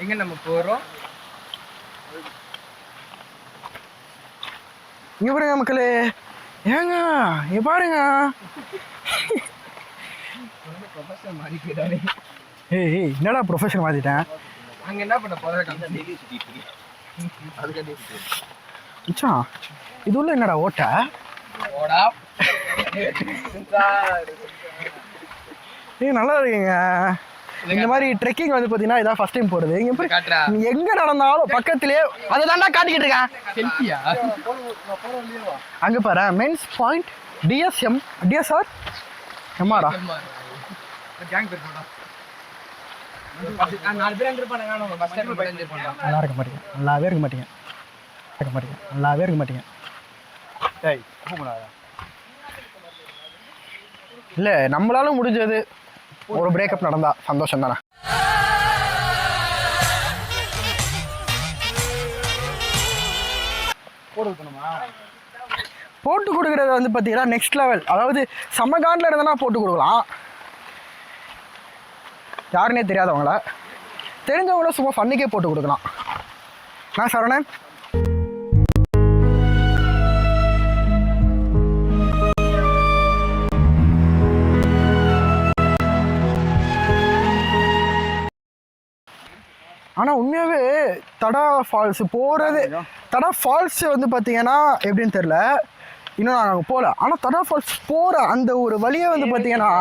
எங்க நம்ம போறோம்? இங்க பாருங்க மக்களே, ஏங்க இங்க பாருங்க. ஏய் என்னடா ப்ரொஃபஷன் மாத்திட்டேன். அங்க என்ன பண்ண போறோம்? இது உள்ள என்னடா ஓட்ட? நல்லா இருக்குங்க. இந்த மாதிரி ட்ரெக்கிங் வந்து பார்த்தீங்கன்னா இதான் ஃபர்ஸ்ட் டைம் போகிறது. இங்கே எங்கே நடந்தாலும் பக்கத்துலேயே அதை தாண்டா காட்டிக்கிட்டு இருக்கேன். அங்கே பாரு மென்ஸ் பாயிண்ட் டிஎஸ்ஆர் எம்ஆரா நல்லா இருக்க மாட்டீங்க, நல்லாவே இருக்க மாட்டீங்க, நல்லாவே இருக்க மாட்டீங்க. இல்லை நம்மளால முடிஞ்சது ஒரு பிரேக்கப் நடந்தா சந்தோஷம் தானே. போட்டு கொடுக்கறது வந்து பார்த்தீங்கன்னா நெக்ஸ்ட் லெவல். அதாவது சமகாண்டில் இருந்தனா போட்டு கொடுக்கலாம், யாருன்னே தெரியாதவங்கள, தெரிஞ்சவங்கள சும்மா ஃபன்னுக்கே போட்டு கொடுக்கலாம். நான் சரவணன். ஆனால் உண்மையாகவே தடா ஃபால்ஸ் போகிறது, தடா ஃபால்ஸ் வந்து பார்த்தீங்கன்னா எப்படின்னு தெரில, இன்னும் நாங்கள் போகல. ஆனால் தடா ஃபால்ஸ் போகிற அந்த ஒரு வழியை வந்து பார்த்தீங்கன்னா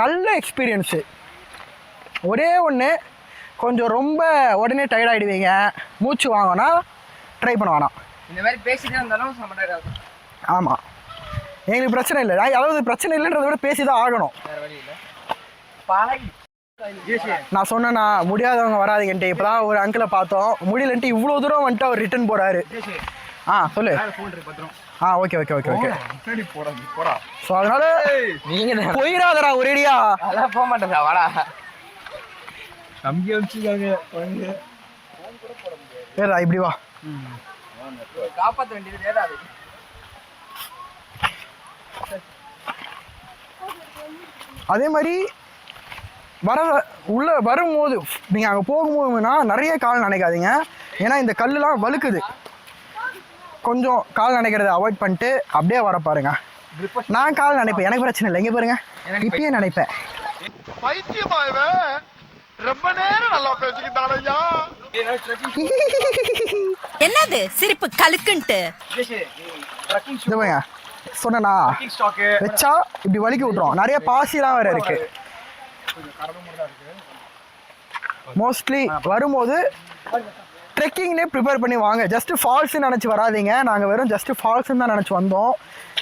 நல்ல எக்ஸ்பீரியன்ஸு. ஒரே ஒன்று, கொஞ்சம் ரொம்ப உடனே டயர்ட் ஆகிடுவீங்க, மூச்சு வாங்கினா ட்ரை பண்ண வேணாம். இந்த மாதிரி பேசிட்டே இருந்தாலும் ஆமாம், எங்களுக்கு பிரச்சனை இல்லை. அதாவது பிரச்சனை இல்லைன்றத விட பேசி தான் ஆகணும். நான் சொன்னேன்னா முடியாதவங்க வராதுங்கன்ட்டு. இப்போ தான் ஒரு அங்கிளை பார்த்தோம், முடியலன்ட்டு இவ்வளோ தூரம் வந்துட்டு அவர் ரிட்டர்ன் போகிறாரு. சொல்லு. Okay okay okay okay. So அதனால நீங்கள் போயிடாதடா ஒரேடியா. அதெல்லாம் போக மாட்டேன். வாடா தம்பி அனுப்பிச்சுக்காங்க. ஏடா இப்படி வா, காப்பாற்ற வேண்டியது ஏடாது. அதே மாதிரி உள்ள வரும்போது நீங்கள் அங்கே போகும்போதுன்னா நிறைய கால் நினைக்காதீங்க. ஏன்னா இந்த கல்லுலாம் வழுக்குது. கொஞ்சம் கால் நினைக்கிறத அவாய்ட் பண்ணிட்டு அப்படியே வர பாருங்க. நான் கால் நினைப்பேன், எனக்கு பிரச்சனை இல்லை. இங்கே பாருங்க, இப்பயே நினைப்பேன். ரொம்ப நேரம் நல்லா பேசிக்கிட்டாரையா. என்னது சிரிப்பு கலுக்குன்ட்டு சொன்னா வச்சா இப்படி வலிக்கி விட்டுரும். நிறைய பாசிலாம் வேற இருக்கு. மோஸ்ட்லி வரும்போது ட்ரெக்கிங்லேயே ப்ரிப்பேர் பண்ணி வாங்க. ஜஸ்ட் ஃபால்ஸ்ன்னு நினச்சி வராதிங்க. நாங்கள் வெறும் ஜஸ்ட் ஃபால்ஸ்ன்னு தான் நினச்சி வந்தோம்.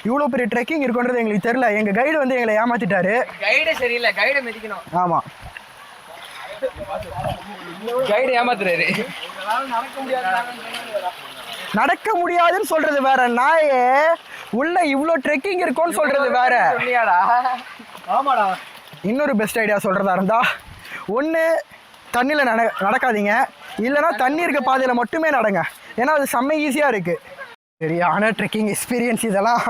இவ்வளோ பெரிய ட்ரெக்கிங் இருக்குன்றது எங்களுக்கு தெரியல. எங்கள் கைடு வந்து எங்களை ஏமாத்திட்டாரு. கைடு சரியில்லை, கைடை மிதிக்கணும். ஆமாம், கைடு ஏமாத்துறாரு. நடக்க முடியாதுன்னு சொல்றது வேற, நாயே உள்ள இவ்வளோ ட்ரெக்கிங் இருக்கும்னு சொல்றது வேற. ஆமாடா. இன்னொரு பெஸ்ட் ஐடியா சொல்றதா இருந்தா, ஒன்று தண்ணியில் நடக்காதீங்க, இல்லைன்னா தண்ணி இருக்க பாதையில் மட்டுமே நடங்க. ஏன்னா அது செம்ம ஈஸியாக இருக்குது. சரியான ட்ரெக்கிங் எக்ஸ்பீரியன்ஸ் இதெல்லாம்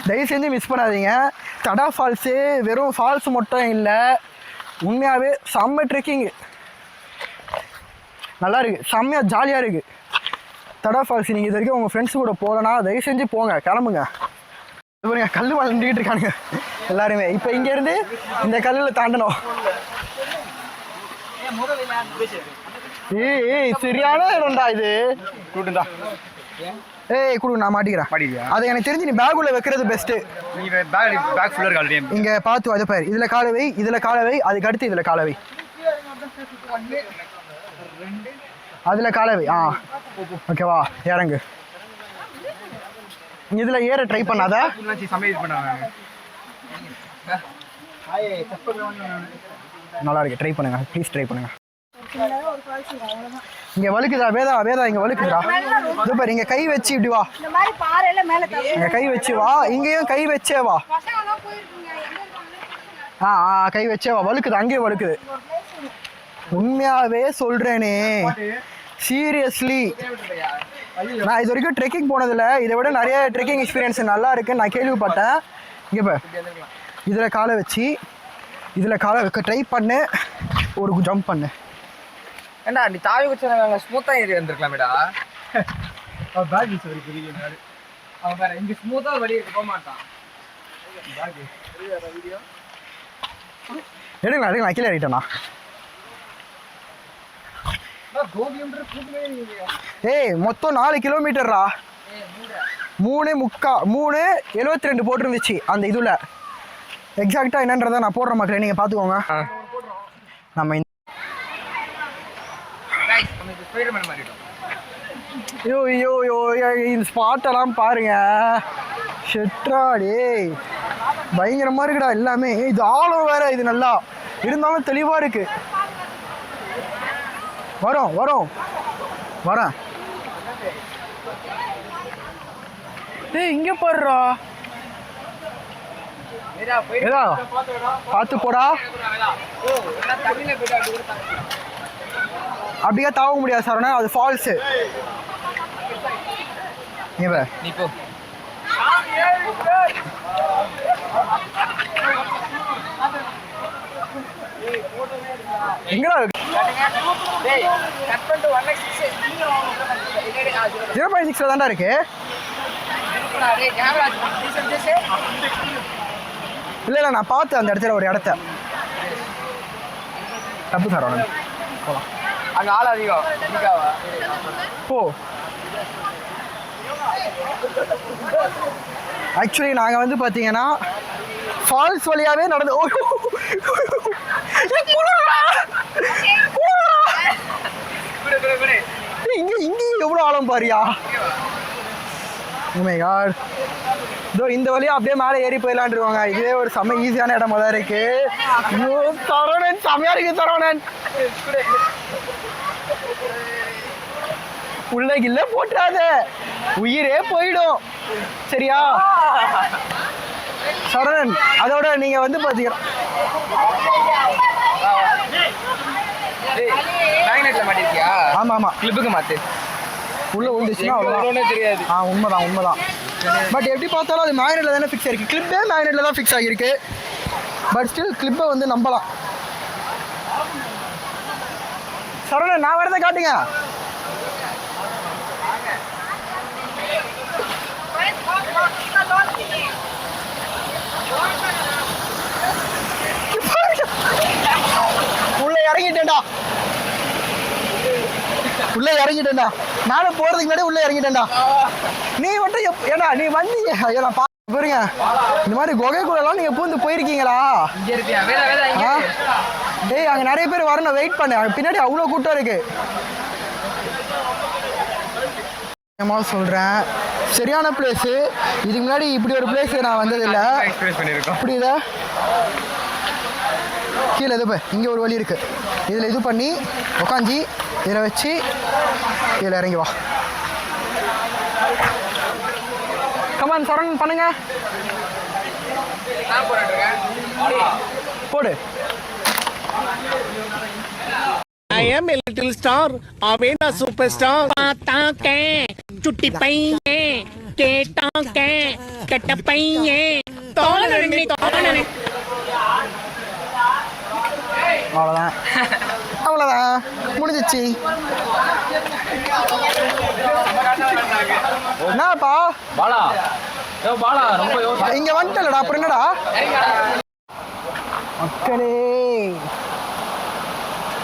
தயவு செஞ்சு மிஸ் பண்ணாதீங்க. தடா ஃபால்ஸு வெறும் ஃபால்ஸ் மட்டும் இல்லை, உண்மையாகவே செம்ம ட்ரெக்கிங்கு, நல்லா இருக்குது, செம்மையாக ஜாலியாக இருக்குது. தடா ஃபால்ஸ் நீங்கள் இது வரைக்கும் உங்கள் ஃப்ரெண்ட்ஸ் கூட போகலன்னா தயவு செஞ்சு போங்க, கிளம்புங்க. இது கல் வளர்ந்துக்கிட்டு இருக்கானுங்க எல்லாருமே. இப்போ இங்கேருந்து இந்த கல்லில் தாண்டணும். ஏய் சரியான இடம்டா இது. கூட்டுண்டா. ஏய் குடு, நான் மாட்டிக்கிறேன். அது எனக்கு தெரிஞ்சு நீ பேக் உள்ள வைக்கிறது பெஸ்ட்டு. நீ பேக் ஃபுல்லா இருக்கு. இங்கே பார்த்து அது பாரு, இதில் காலை வை, இதில் காலை வை, அதுக்கு அடுத்து இதில் காலை வை, அதில் காலை வை. ஓகேவா, இறங்கு. இதில் ஏற ட்ரை பண்ணாத. நல்லா இருக்கு, ட்ரை பண்ணுங்க, ப்ளீஸ் ட்ரை பண்ணுங்க. இங்க வழுக்குதா வேதா, வேதா இங்க வழுக்குதா. இது பாரு, இங்க கை வச்சு இப்படி வா, இங்க கை வச்சு வா, இங்கேயும் கை வச்சே வா. கை வச்சே வா, வழுக்குது, அங்கேயும் வழுக்குது. உண்மையாவே சொல்றேனே, சீரியஸ்லி நான் இது வரைக்கும் ட்ரெக்கிங் போனதில்லை. இதை விட நிறைய ட்ரெக்கிங் எக்ஸ்பீரியன்ஸ் நல்லா இருக்குன்னு நான் கேள்விப்பட்டேன். இங்கே இப்போ இதில் காலை வச்சு இதில் காலை வைக்க ட்ரை பண்ணு, ஒரு ஜம்ப் பண்ணு. ஏண்டா நீ தாவி குச்சாங்க ஸ்மூத்தா ஏறி வந்திருக்கலாமேடா. பேக் யூஸ் வரைக்கும் அவன் பாரு இங்க ஸ்மூத்தா வழி இருக்கு போக மாட்டான். எடுங்களா எடுங்களா கீழே இறங்கிட்டேண்ணா. ஏய் மொத்தம் 4 கிலோமீட்டர்ரா. 3:73 போட்டிருந்துச்சு அந்த இதுல. எக்ஸாக்டா என்னன்றதை நான் போடுற மக்களே, நீங்க பாத்துக்கோங்க. நம்ம ஸ்பைடர்மேன் மாறிட்டோம். இந்த ஸ்பாட்டெல்லாம் பாருங்க. ஷெட்ராடே பயங்கரமா இருக்குடா எல்லாமே. இது ஆழம் வேற, இது நல்லா இருந்தாலும் தெளிவா இருக்கு. வரேன். ஏய் இங்க பாருடா. ஏதா பார்த்து போடா. அப்படியே தாவ முடியாது சார், அது ஃபால்ஸு. நீ போ. எங்கடா இருக்கு? 0.6 தான்டா இருக்கு. இல்ல நான் பார்த்தேன் அந்த இடத்துல ஒரு இடத்த. தப்பு சார் போலாம். அங்க ஆள் அதிகம். போ. ஆக்சுவலி நாங்கள் வந்து பார்த்தீங்கன்னா ஃபால்ஸ் வழியாகவே நடந்து இங்கேயும் எவ்வளோ ஆழம் பாரியா. Oh my God. இதோ இந்த வழியா அப்படியே மேலே ஏறி போயிடலான் இருவாங்க. இதுவே ஒரு செம்ம ஈஸியான இடமா தான் இருக்கு. ஐயோ சரவணன் செம்மையா இருக்கு சரவணன். உள்ள போட்டுறாத, உயிரே போயிடும் சரியா சரவணன். அதோட நீங்க வந்து பாத்தீங்கன்னா ஆமா கிளிப்புக்கு மாத்து. உள்ள விழுந்துச்சுன்னா அவ்வளோதான் தெரியாது. உண்மைதான். பட் எப்படி பார்த்தாலும் அது மேக்னெட்ல தானே ஃபிக்ஸ் ஆயிருக்கு. கிளிப்பே மேக்னெட்ல தான் ஃபிக்ஸ் ஆகிருக்கு. பட் ஸ்டில் கிளிப்பை வந்து நம்பலாம். சரவணன் நான் வரதை காட்டுங்க. உள்ள இறங்கிட்டேன்டா. நானும் போறதுக்கு முன்னாடி உள்ள இறங்கிட்டேன்டா. நீ மட்டும் ஏடா நீ வந்து பாருங்க இந்த மாதிரி குகைக்குள்ளலாம் நீங்க பூந்து போயிருக்கீங்களா? டேய் அங்க நிறைய பேர் வரணும், வெயிட் பண்ணு. பின்னாடி அவ்வளோ கூட்டம் இருக்கு. சொல்றேன் சரியான பிளேஸ். இதுக்கு முன்னாடி இப்படி ஒரு பிளேஸ் நான் வந்ததில்லை. அப்படி இதை கீழே இது இங்கே ஒரு வழி இருக்கு. இதில் இது பண்ணி உக்காஞ்சி இதில் வச்சு இதில் இறங்கி வா. கமான் சரண் பண்ணுங்க. போடு. I am a little star, Avena superstar. पाता के चुट्टी पईए केटा के कट पईए तोलने அவ்வளோதான் முடிஞ்சிச்சு. என்னப்பா பாலா ரொம்ப இங்க வந்துட்டலடா. அப்புறம் என்னடா மக்களே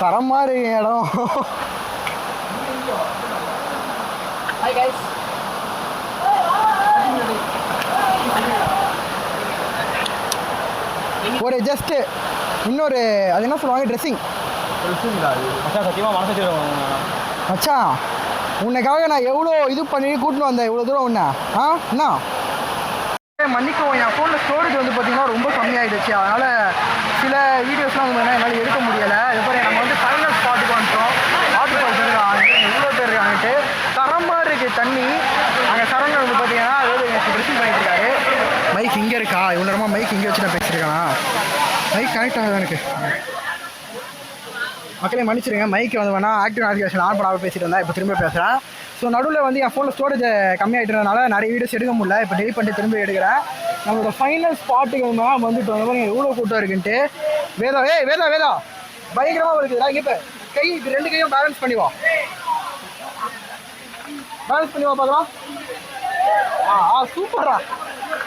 தரமா இருக்கு இடம். ஒரு ஜஸ்ட் இன்னொரு அது என்ன சொல்லுவாங்க ட்ரெஸ்ஸிங். மச்சான் உன்னைக்காக நான் எவ்வளோ இது பண்ணி கூட்டின்னு வந்தேன் இவ்வளோ தூரம் உன்னை. என்ன மன்னிக்கவும் என் ஃபோனில் ஸ்டோரேஜ் வந்து பார்த்தீங்கன்னா ரொம்ப கம்மியாகிடுச்சு. அதனால் சில வீடியோஸ்லாம் வந்து என்னால் எடுக்க முடியலை. இதுபோல் நம்ம வந்து ஃபைனல் ஸ்பாட்டுக்கு வந்துட்டோம். வாட்டர் ஃபால்ஸ் இருக்காங்க, எவ்வளோ பேர் இருக்காங்கன்ட்டு தரமாக இருக்குது தண்ணி. அங்கே சரவணன் வந்து பார்த்தீங்கன்னா அதாவது எனக்கு ட்ரெஸ்ஸிங் பண்ணிட்டு இருக்காரு. மைக் இங்கே இருக்கா? இவ்வளோ நேரமாக மைக் இங்கே வச்சு நான் பேசியிருக்கேனா? மைக் கனெக்ட் ஆகுது எனக்கு. மக்களே மன்னிச்சிருங்க, மைக்கு வந்து வேணால் ஆக்டிவ் நோட்டிஃபிகேஷன் ஆன் பண்ணாமல் பேசிட்டு இருந்தேன். இப்போ திரும்ப பேசுகிறேன். ஸோ நடுவில் வந்து என் ஃபோனில் ஸ்டோரேஜ் கம்மியாகிட்டதுனால நிறைய வீடியோஸ் எடுக்க முடியல. இப்போ டெலிட் பண்ணிட்டு திரும்ப எடுக்கிறேன். நம்மளோட ஃபைனல் ஸ்பாட்டுக்கு வந்துட்டோம். வந்துட்டு எவ்வளோ கூட்டம் இருக்குன்ட்டு. வேதா வேதா பயங்கரமாக இருக்குதுடா. இங்கே இப்போ கை இது 2 கையும் பேலன்ஸ் பண்ணி வா. பேலன்ஸ் பண்ணி வா பார்க்கலாம். சூப்பரா,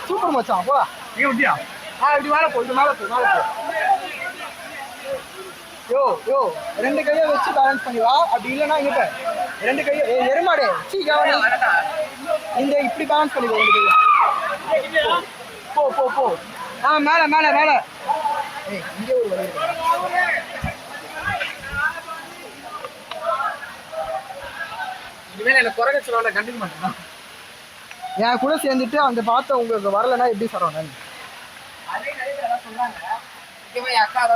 சூப்பர் மச்சான். போடா நீ விட்டியா? இப்படி மேலே போ, இது மேலே போ, மேலே போ. யோ 2 கையை வச்சு பேலன்ஸ் பண்ணி வா. அப்படி இல்லைன்னா இங்க 2 கையை எருமாடே இந்த இப்படி பேலன்ஸ் பண்ணி வா. 2 கையை போ. மேலே மேலே மேலே. இங்கே ஒரு வழி இருக்கு. இனிமேல் எனக்கு குறைக்க சொல்லுவாங்க, கண்டிக்க மாட்டேன். என் கூட சேர்ந்துட்டு அந்த பாத்தை உங்களுக்கு வரலன்னா எப்படி சரவணன்?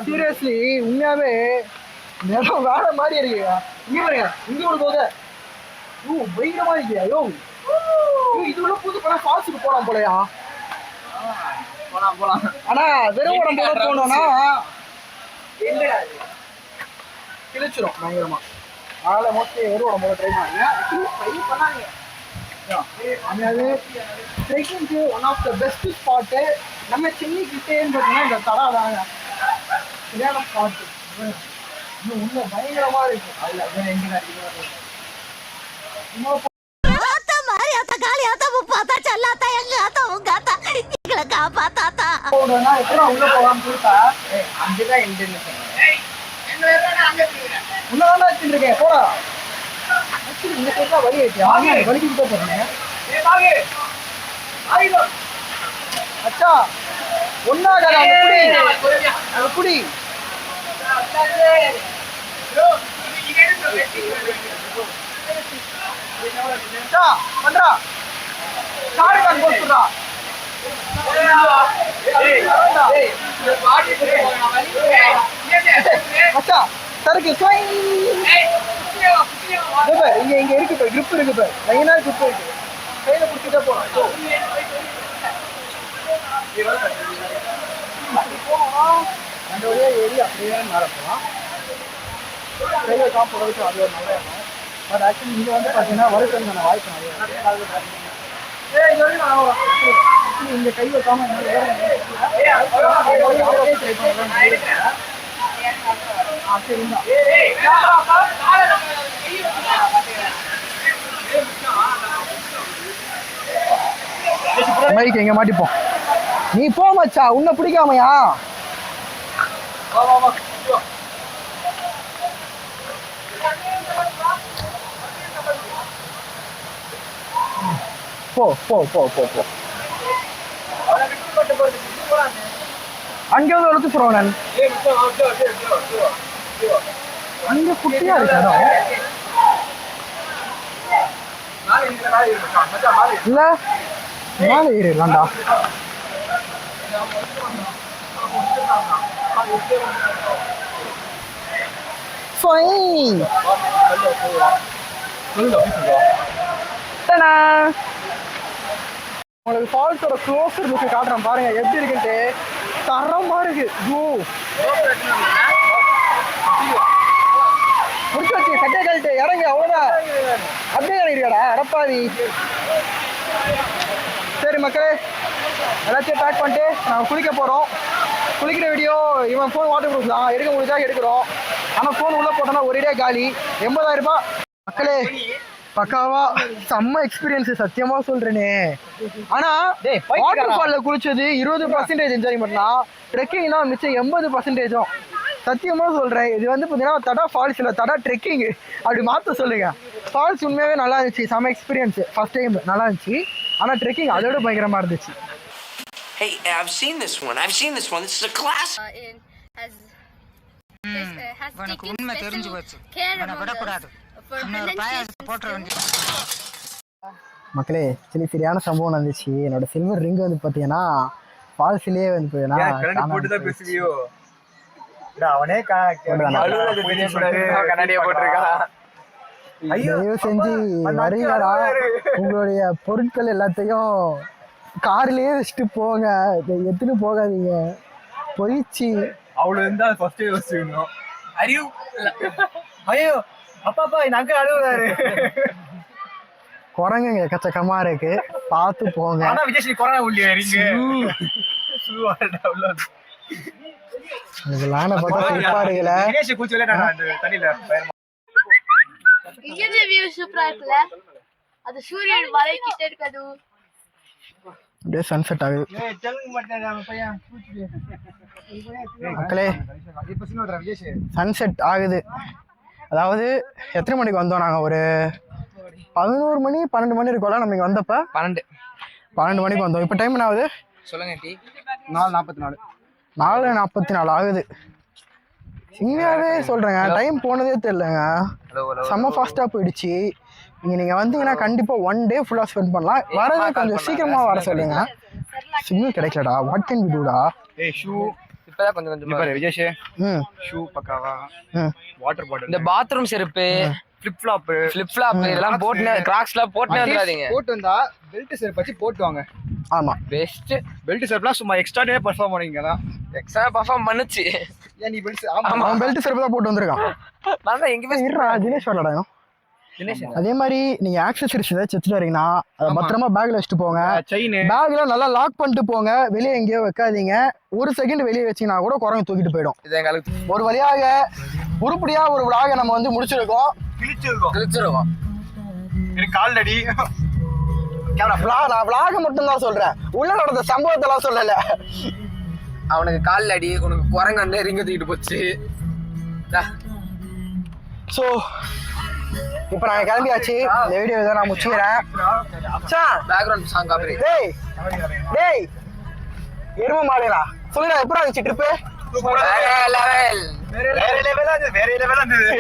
சீரியஸ்லி உண்மையாவே நிலம் வேற மாதிரி இருக்கு. இங்க பாருங்க, இங்க ஒரு போத பயங்கரமா இருக்கியா? இது உள்ள புது படம் ஃபால்ஸுக்கு போலாம் போலயா? போலாம். ஆனா வெறும் உடம்பு போட போனோம்னா கிழிச்சிரும் பயங்கரமா. அதனால மோஸ்ட்லி வெறும் உடம்பு போட ட்ரை பண்ணாங்க. ட்ரெக்கிங்க்கு one of the best spot நம்ம சென்னைக்கிட்டேன்னு பார்த்தீங்கன்னா இந்த தடா தாங்க சரியான ஸ்பாட்டு. இன்னும் உள்ள பயங்கரமா இருக்கு. அதில் எங்கே உள்ள போகலாம்னு சொல்லிட்டா அங்கதான் எண்டுன்னு உள்ளதான் வச்சுருக்கேன். போடா இந்த சைட்லாம் வலி ஆயிடுச்சு. வலிக்கிட்டு தான் போறேன். அச்சா ஒன்னாக குடி பண்றா காடுதான் போட்டுடா. அச்சா சருக்கு இங்க இருக்கு போய் கிரிப் இருக்கு போய் லைனா கிரிப் இருக்கு. கையில பிடிச்சிட்டே போறோம். அந்த வழியா ஏறி அப்படியே மேலே போகலாம். கையில காப்பு வச்சு அது ஒரு நல்ல இடம். பட் ஆக்சுவலி இங்கே வந்து பார்த்தீங்கன்னா வறுக்கிறதுக்கான வாய்ப்பு நிறைய இங்கே கை வைக்காம சரிங்களா? மைக் எங்க மாட்டிப்போம். நீ போ மச்சா, உன்னை பிடிக்காமையா? போ போ போ போ போ. அங்கே வந்து எடுத்து சொல்றேன். அங்க குட்டியா இருக்காரோ இல்ல மேலே ஏறிடலாம்டா. உங்களுக்கு ஃபால்ஸோட க்ளோஸர் லுக்கு காட்டுறேன் பாருங்க எப்படி இருக்குன்ட்டு. தரமா இருக்கு. முடிச்சு வச்சு சட்டை கழிட்டு இறங்க அவ்வளோதான். அப்படியே இறங்கிருக்காடா அடப்பாதி. சரி மக்களே எல்லாத்தையும் பேக் பண்ணிட்டு நாங்கள் குளிக்க போகிறோம். குளிக்கிற வீடியோ இவன் ஃபோன் வாட்டர் ப்ரூஃப் தான், எடுக்க முடிஞ்சா எடுக்கிறோம். ஆனால் ஃபோன் உள்ளே போட்டோன்னா ஒரேடியா காலி. 80,000 ரூபாய். மக்களே பக்காவா செம்ம எக்ஸ்பீரியன்ஸ் சத்தியமா சொல்றேனே. ஆனா வாட்டர் ஃபால்ல குளிச்சது 20% என்ஜாய்மெண்ட் தான். ட்ரெக்கிங்னா மிச்சம் 80%. சத்தியமா சொல்றேன். இது வந்து பார்த்தீங்கன்னா தடா ஃபால்ஸ் இல்லை, தடா ட்ரெக்கிங் அப்படி மாற்ற சொல்லுங்க. ஃபால்ஸ் உண்மையாகவே நல்லா இருந்துச்சு, செம்ம எக்ஸ்பீரியன்ஸ். ஃபர்ஸ்ட் டைம் நல்லா இருந்துச்சு. ஆனால் ட்ரெக்கிங் அதோட பயங்கரமா இருந்துச்சு. Hey, I've seen this one. This is a class. உனக்கு உண்மை தெரிஞ்சு போச்சு. விடக்கூடாது. மக்களே சரியான சம்பவம் நடந்துச்சு. என்னோட சில்வர் ரிங் வந்து பார்த்தீங்கன்னா ஃபால்ஸ்லேயே வந்து தயவு செஞ்சு வரீங்கடா, உங்களுடைய பொருட்கள் எல்லாத்தையும் கார்லயே வச்சுட்டு போங்க, எடுத்துட்டு போகாதீங்க. போயிடுச்சு அவ்வளோ இருந்தா ஃபர்ஸ்டே யோசிக்கணும். ஐயோ அப்பா நங்க அழுகுறாரு. குரங்குங்க எக்கச்சக்கமா இருக்கு, பார்த்து போங்க. ஆனா விஜய் கொரோனா உள்ளே எனக்கு லானை பார்த்தா சிரிப்பா இருக்குல்ல. தினேஷ் கூச்சு விளையாடா அந்த தண்ணியில பயமா. இங்க வியூ சூப்பரா இருக்குல்ல, அது சூரியன் மலை கிட்ட இருக்கது. அப்படியே சன்செட் ஆகுது. ஏய் தெலுங்கு மாட்டேடா அவன் பையன் கூச்சு. மக்களே இப்ப சின்னோடா விஜேஷ். சன்செட் ஆகுது. அதாவது எத்தனை மணிக்கு வந்தோம் நாங்கள்? ஒரு 11 மணி 12 மணி இருக்கோம்ல நம்ம இங்கே வந்தப்ப. 12 மணிக்கு வந்தோம். இப்போ டைம் என்ன ஆகுது சொல்லுங்க டி. 4:44. 4:44 ஆகுது. உண்மையாகவே சொல்கிறேங்க, டைம் போனதே தெரியலங்க. செம்ம ஃபாஸ்ட்டாக போயிடுச்சு. நீங்கள் வந்தீங்கன்னா கண்டிப்பாக 1 டே ஃபுல்லாக ஸ்பெண்ட் பண்ணலாம். வரதே கொஞ்சம் சீக்கிரமாக வர சொல்லுங்க. சிக்னல் கிடைக்கலடா. வாட் கேன் வி டூடா? ஏய் ஷூ இப்பதான் கொஞ்சம் கொஞ்சம் பாரு விஜேஷ். ம் ஷூ பக்காவா. ம் வாட்டர் பாட்டில். இந்த பாத்ரூம் செருப்பு, ஃபிளிப் ஃப்ளாப் இதெல்லாம் போட்டு கிராக்ஸ்லாம் போட்டுனே வந்துடாதீங்க. போட்டு வந்தா பெல்ட் செருப்பு வச்சு போட்டு வாங்க. ஆமாம். பெஸ்ட். பெல்ட் செருப்புலாம் சும்மா எக்ஸ்ட்ராடே பெர்ஃபார்ம் பண்ணுவீங்க தான். எக்ஸ்ட்ரா பர்ஃபார்ம் பண்ணுச்சு. ஏன் நீ பெல்ட் ஆமா அவன் பெல்ட் செருப்பு தான் போட்டு வந்திருக்கான். நான் தான் எங்கேயுமே இருடா, தினேஷ் வரலடா. அதே மாதிரி நீங்க ஆக்சசரிஸ் ஏதாச்சும் வச்சுட்டு வரீங்கன்னா அதை பத்திரமா பேக்ல வச்சுட்டு போங்க. செயின் பேக்ல நல்லா லாக் பண்ணிட்டு போங்க. வெளியே எங்கேயோ வைக்காதீங்க. ஒரு செகண்ட் வெளியே வச்சீங்கன்னா கூட குரங்கு தூக்கிட்டு போயிடும். இது எங்களுக்கு ஒரு வழியாக உருப்படியா ஒரு விழாக நம்ம வந்து முடிச்சிருக்கோம். கிழிச்சிருவோம். எனக்கு கால் அடி. நான் விழாக மட்டும் தான் சொல்றேன், உள்ள நடந்த சம்பவத்தை எல்லாம் சொல்லல. அவனுக்கு கால் அடி, உனக்கு குரங்கு வந்து ரிங்க தூக்கிட்டு போச்சு. ஸோ இப்போ நாங்கள் கிளம்பியாச்சு. இந்த வீடியோ இதை நான் முடிச்சுக்கிறேன். Background song copy. டேய் டேய் எரும மாடுடா, சொல்லுடா எப்படா இருந்துச்சு ட்ரிப்பு? வேற லெவல். வேற லெவலா இருந்தது.